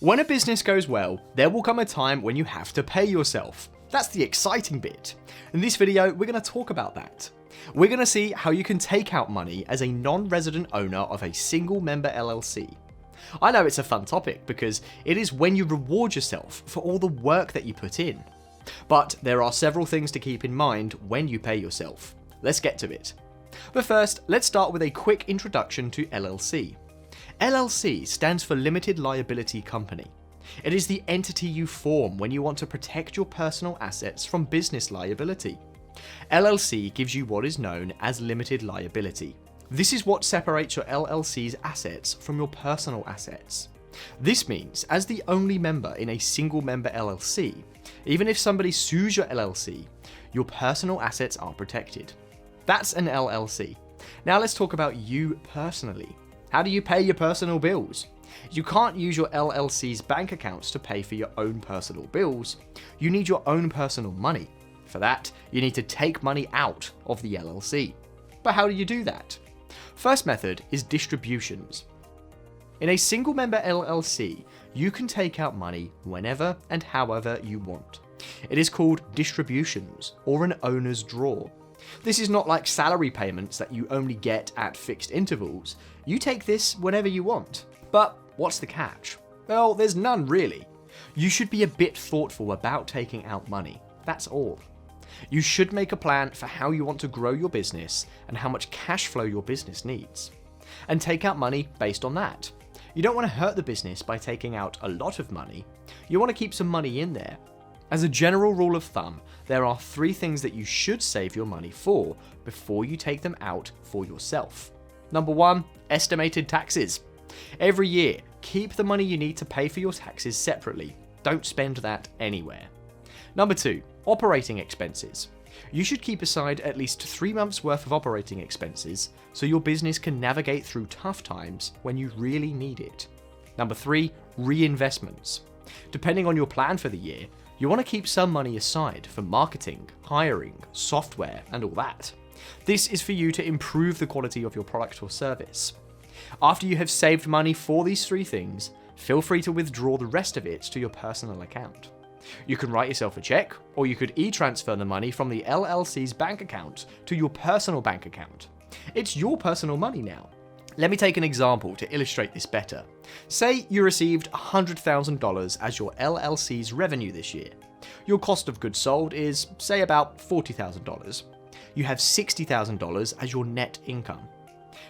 When a business goes well, there will come a time when you have to pay yourself. That's the exciting bit. In this video, we're going to talk about that. We're going to see how you can take out money as a non-resident owner of a single-member LLC. I know it's a fun topic because it is when you reward yourself for all the work that you put in. But there are several things to keep in mind when you pay yourself. Let's get to it. But first, let's start with a quick introduction to LLC. LLC stands for Limited Liability Company. It is the entity you form when you want to protect your personal assets from business liability. LLC gives you what is known as limited liability. This is what separates your LLC's assets from your personal assets. This means, as the only member in a single-member LLC, even if somebody sues your LLC, your personal assets are protected. That's an LLC. Now let's talk about you personally. How do you pay your personal bills? You can't use your LLC's bank accounts to pay for your own personal bills. You need your own personal money. For that, you need to take money out of the LLC. But how do you do that? First method is distributions. In a single-member LLC, you can take out money whenever and however you want. It is called distributions, or an owner's draw. This is not like salary payments that you only get at fixed intervals. You take this whenever you want. But what's the catch? Well, there's none really. You should be a bit thoughtful about taking out money. That's all. You should make a plan for how you want to grow your business and how much cash flow your business needs. And take out money based on that. You don't want to hurt the business by taking out a lot of money. You want to keep some money in there. As a general rule of thumb, there are 3 things that you should save your money for before you take them out for yourself. Number 1, estimated taxes. Every year, keep the money you need to pay for your taxes separately. Don't spend that anywhere. Number 2, operating expenses. You should keep aside at least 3 months worth of operating expenses so your business can navigate through tough times when you really need it. Number 3, reinvestments. Depending on your plan for the year, you want to keep some money aside for marketing, hiring, software, and all that. This is for you to improve the quality of your product or service. After you have saved money for these 3 things, feel free to withdraw the rest of it to your personal account. You can write yourself a check, or you could e-transfer the money from the LLC's bank account to your personal bank account. It's your personal money now. Let me take an example to illustrate this better. Say you received $100,000 as your LLC's revenue this year. Your cost of goods sold is, say, about $40,000. You have $60,000 as your net income.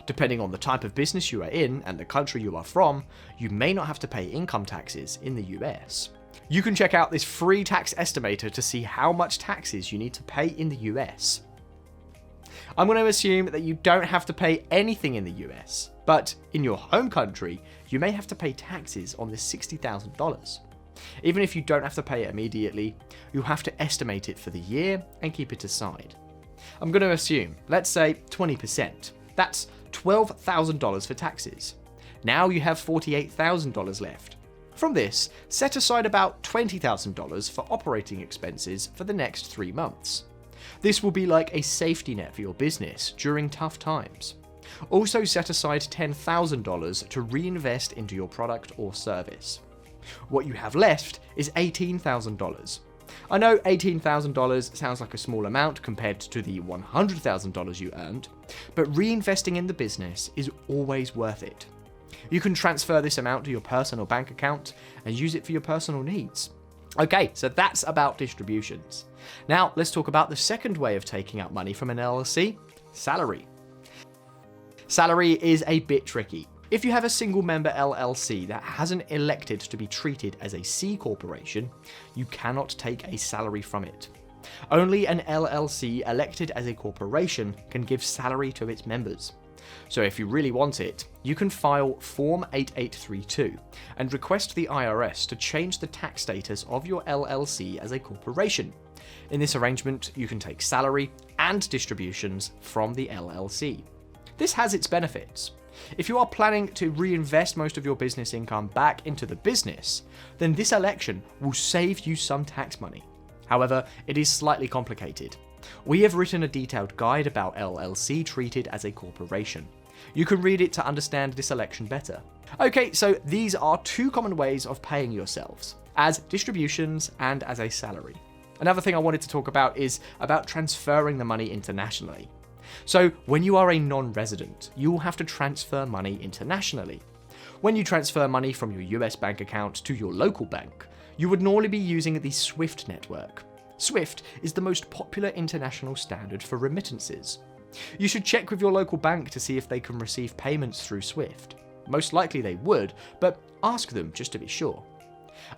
Depending on the type of business you are in and the country you are from, you may not have to pay income taxes in the US. You can check out this free tax estimator to see how much taxes you need to pay in the US. I'm going to assume that you don't have to pay anything in the US, but in your home country, you may have to pay taxes on this $60,000. Even if you don't have to pay it immediately, you'll have to estimate it for the year and keep it aside. I'm going to assume, let's say 20%. That's $12,000 for taxes. Now you have $48,000 left. From this, set aside about $20,000 for operating expenses for the next 3 months. This will be like a safety net for your business during tough times. Also set aside $10,000 to reinvest into your product or service. What you have left is $18,000. I know $18,000 sounds like a small amount compared to the $100,000 you earned, but reinvesting in the business is always worth it. You can transfer this amount to your personal bank account and use it for your personal needs. Okay, so that's about distributions. Now let's talk about the second way of taking out money from an LLC, salary. Salary is a bit tricky. If you have a single-member LLC that hasn't elected to be treated as a C corporation, you cannot take a salary from it. Only an LLC elected as a corporation can give salary to its members. So if you really want it, you can file Form 8832 and request the IRS to change the tax status of your LLC as a corporation. In this arrangement, you can take salary and distributions from the LLC. This has its benefits. If you are planning to reinvest most of your business income back into the business, then this election will save you some tax money. However, it is slightly complicated. We have written a detailed guide about LLC treated as a corporation. You can read it to understand this election better. Okay, so these are two common ways of paying yourselves, as distributions and as a salary. Another thing I wanted to talk about is about transferring the money internationally. So when you are a non-resident, you will have to transfer money internationally. When you transfer money from your US bank account to your local bank, you would normally be using the SWIFT network. SWIFT is the most popular international standard for remittances. You should check with your local bank to see if they can receive payments through SWIFT. Most likely they would, but ask them just to be sure.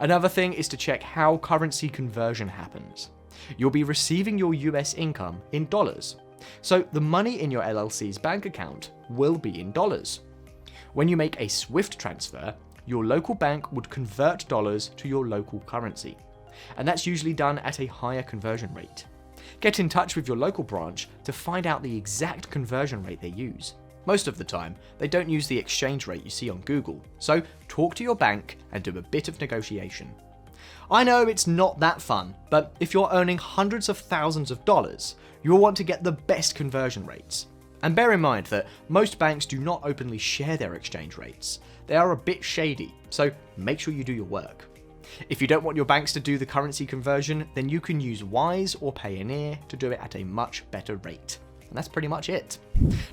Another thing is to check how currency conversion happens. You'll be receiving your US income in dollars, so the money in your LLC's bank account will be in dollars. When you make a SWIFT transfer, your local bank would convert dollars to your local currency, and that's usually done at a higher conversion rate. Get in touch with your local branch to find out the exact conversion rate they use. Most of the time, they don't use the exchange rate you see on Google, so talk to your bank and do a bit of negotiation. I know it's not that fun, but if you're earning hundreds of thousands of dollars, you'll want to get the best conversion rates. And bear in mind that most banks do not openly share their exchange rates. They are a bit shady, so make sure you do your work. If you don't want your banks to do the currency conversion, then you can use Wise or Payoneer to do it at a much better rate. And that's pretty much it.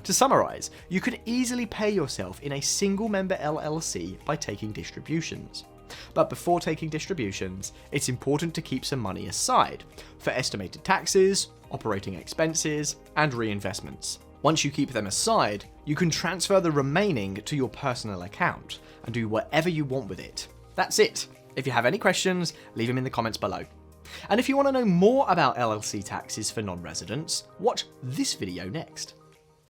To summarize, you could easily pay yourself in a single-member LLC by taking distributions. But before taking distributions, it's important to keep some money aside for estimated taxes, operating expenses, and reinvestments. Once you keep them aside, you can transfer the remaining to your personal account and do whatever you want with it. That's it. If you have any questions, leave them in the comments below. And if you want to know more about LLC taxes for non-residents, watch this video next.